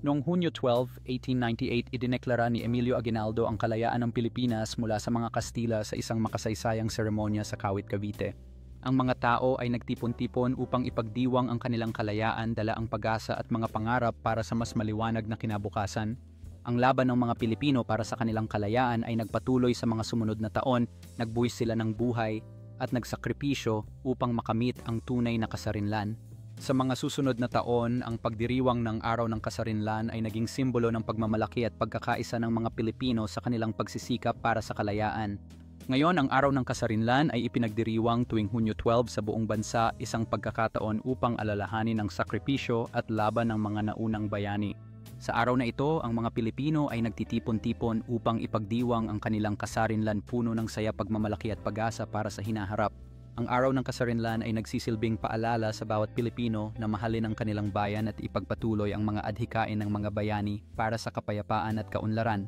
Noong Hunyo 12, 1898, idineklara ni Emilio Aguinaldo ang kalayaan ng Pilipinas mula sa mga Kastila sa isang makasaysayang seremonya sa Kawit, Cavite. Ang mga tao ay nagtipon-tipon upang ipagdiwang ang kanilang kalayaan, dala ang pag-asa at mga pangarap para sa mas maliwanag na kinabukasan. Ang laban ng mga Pilipino para sa kanilang kalayaan ay nagpatuloy sa mga sumunod na taon, nagbuwis sila ng buhay at nagsakripisyo upang makamit ang tunay na kasarinlan. Sa mga susunod na taon, ang pagdiriwang ng Araw ng Kasarinlan ay naging simbolo ng pagmamalaki at pagkakaisa ng mga Pilipino sa kanilang pagsisikap para sa kalayaan. Ngayon, ang Araw ng Kasarinlan ay ipinagdiriwang tuwing Hunyo 12 sa buong bansa, isang pagkakataon upang alalahanin ang sakripisyo at laban ng mga naunang bayani. Sa araw na ito, ang mga Pilipino ay nagtitipon-tipon upang ipagdiwang ang kanilang kasarinlan, puno ng saya, pagmamalaki at pag-asa para sa hinaharap. Ang Araw ng Kasarinlan ay nagsisilbing paalala sa bawat Pilipino na mahalin ang kanilang bayan at ipagpatuloy ang mga adhikain ng mga bayani para sa kapayapaan at kaunlaran.